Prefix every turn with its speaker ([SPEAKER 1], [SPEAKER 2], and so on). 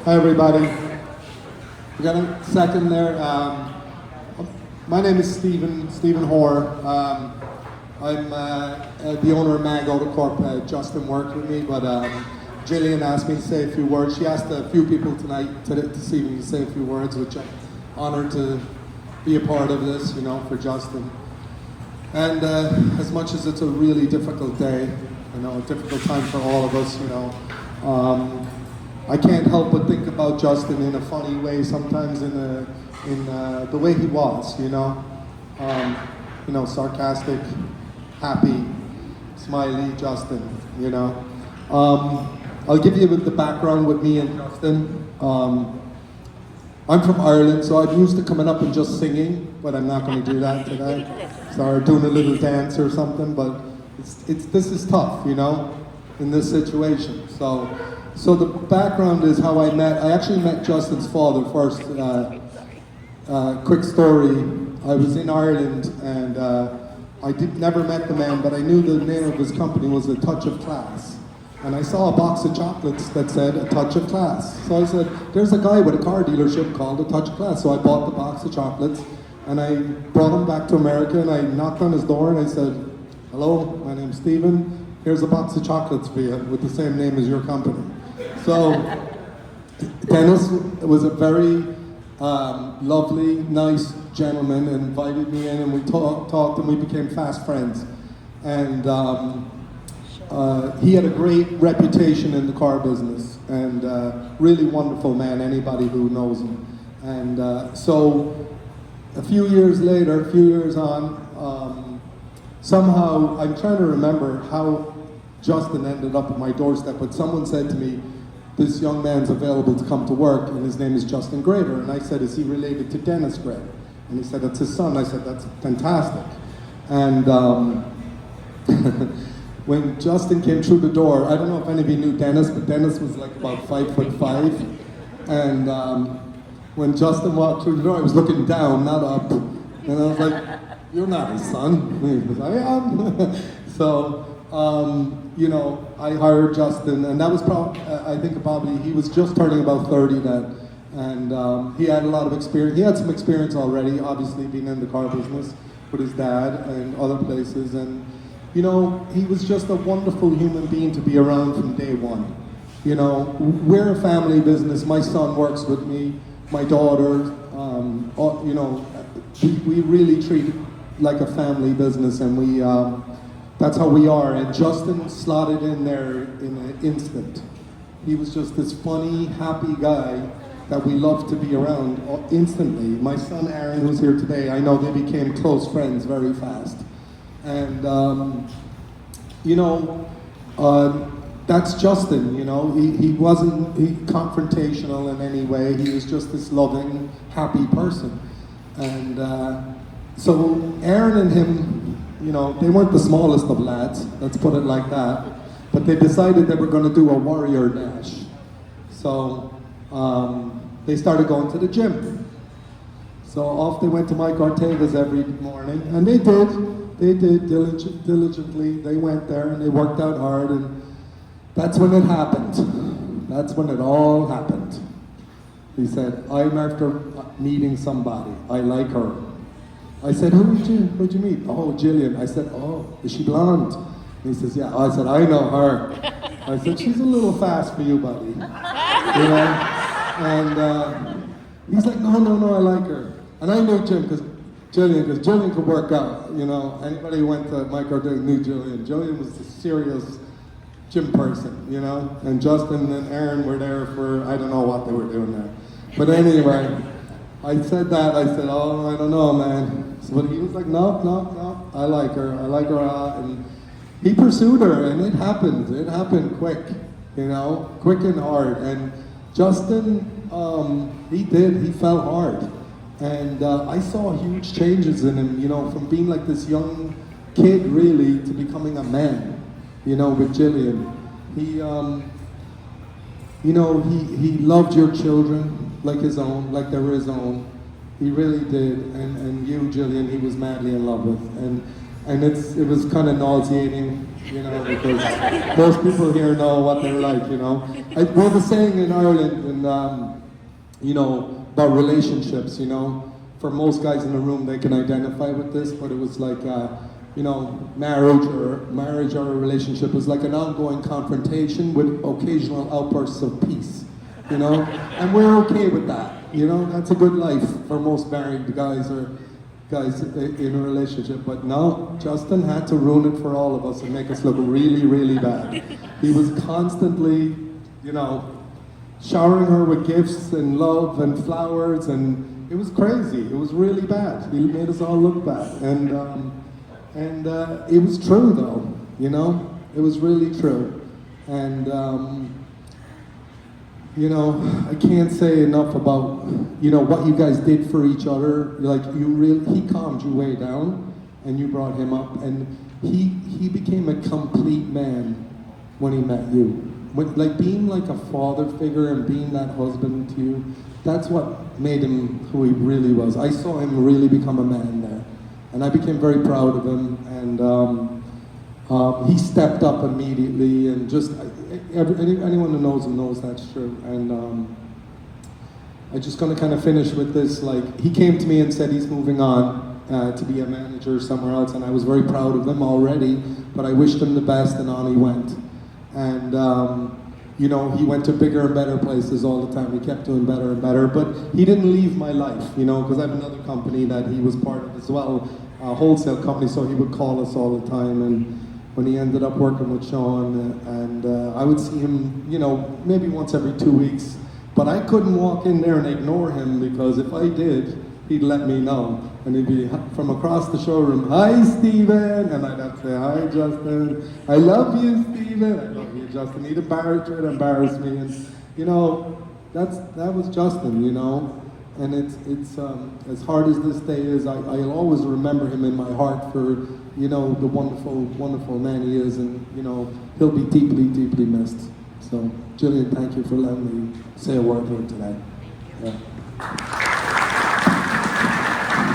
[SPEAKER 1] Hi everybody. We got a second there. My name is Stephen Hoare. I'm the owner of Mag Auto Corp. Justin worked with me, but Gillian asked me to say a few words. She asked a few people tonight, this evening, to say a few words, which I'm honored to be a part of this, for Justin. And as much as it's a really difficult day, a difficult time for all of us, I can't help but think about Justin in a funny way, sometimes in the way he was, sarcastic, happy, smiley Justin, I'll give you the background with me and Justin. I'm from Ireland, so I'm used to coming up and just singing, but I'm not going to do that today. Sorry, doing a little dance or something, but this is tough, in this situation. So the background is how I actually met Justin's father first. Quick story, I was in Ireland and I never met the man, but I knew the name of his company was A Touch of Class. And I saw a box of chocolates that said A Touch of Class. So I said, there's a guy with a car dealership called A Touch of Class. So I bought the box of chocolates and I brought him back to America and I knocked on his door and I said, hello, my name's Stephen. Here's a box of chocolates for you with the same name as your company. So Dennis was a very lovely, nice gentleman and invited me in and we talked and we became fast friends. And he had a great reputation in the car business and really wonderful man, anybody who knows him. And so a few years on, somehow, I'm trying to remember how Justin ended up at my doorstep, but someone said to me, this young man's available to come to work, and his name is Justin Grater. And I said, is he related to Dennis Grater? And he said, that's his son. I said, that's fantastic. And when Justin came through the door, I don't know if any of you knew Dennis, but Dennis was like about 5'5". And when Justin walked through the door, I was looking down, not up. And I was like, you're not his son. And he goes, I am. So, I hired Justin, and that was probably, he was just turning about 30 then. And he had a lot of experience. He had some experience already, obviously being in the car business with his dad and other places. And, he was just a wonderful human being to be around from day one. We're a family business. My son works with me, my daughter, we really treat it like a family business, and that's how we are. And Justin slotted in there in an instant. He was just this funny, happy guy that we loved to be around instantly. My son Aaron, who's here today, I know they became close friends very fast. And, that's Justin, he wasn't confrontational in any way. He was just this loving, happy person. And so Aaron and him, they weren't the smallest of lads, let's put it like that, but they decided they were going to do a warrior dash. So they started going to the gym. So off they went to Mike Ortega's every morning, and they did diligently. They went there and they worked out hard, and that's when it happened. That's when it all happened. He said, I'm after meeting somebody. I like her. I said, who'd you meet? Oh, Gillian. I said, oh, is she blonde? And he says, yeah. I said, I know her. I said, she's a little fast for you, buddy. And he's like, no, I like her. And I knew Gillian could work out. Anybody who went to Mike Ortega knew Gillian. Gillian was a serious gym person, and Justin and Aaron were there for, I don't know what they were doing there. But anyway, I said, oh, I don't know, man. But he was like, no, I like her a lot. And he pursued her, and it happened quick, quick and hard. And Justin, he fell hard. And I saw huge changes in him, from being like this young kid really to becoming a man, with Gillian. He loved your children like his own, like they were his own. He really did. And you, Gillian, he was madly in love with. And And it was kind of nauseating, you know, because most people here know what they're like, you know. We have a saying in Ireland, and you know, about relationships, you know. For most guys in the room, they can identify with this, but it was like, you know, marriage or a relationship is like an ongoing confrontation with occasional outbursts of peace, you know. And we're okay with that, you know. That's a good life for most married guys or guys in a relationship. But no, Justin had to ruin it for all of us and make us look really, really bad. He was constantly, you know, showering her with gifts and love and flowers, and it was crazy. It was really bad. He made us all look bad, and it was true though. You know, it was really true, and you know, I can't say enough about, you know, what you guys did for each other. Like he calmed you way down, and you brought him up, and he became a complete man when he met you. Like being like a father figure and being that husband to you, that's what made him who he really was. I saw him really become a man there, and I became very proud of him. And he stepped up immediately, and just anyone who knows him knows that's true. And I'm just going to kind of finish with this. Like, he came to me and said he's moving on to be a manager somewhere else, and I was very proud of him already. But I wished him the best, and on he went. And you know, he went to bigger and better places all the time. He kept doing better and better, but he didn't leave my life, you know, because I have another company that he was part of as well, a wholesale company, so he would call us all the time. And when he ended up working with Sean, and I would see him, you know, maybe once every 2 weeks, but I couldn't walk in there and ignore him, because if I did, he'd let me know. And he'd be from across the showroom, "Hi, Stephen," and I'd have to say, "Hi, Justin. I love you, Stephen. I love you, Justin." He'd embarrass me, and you know, that was Justin, you know. And it's as hard as this day is, I'll always remember him in my heart for, you know, the wonderful man he is, and you know, he'll be deeply, deeply missed. So, Jillian, thank you for letting me say a word here today. Yeah.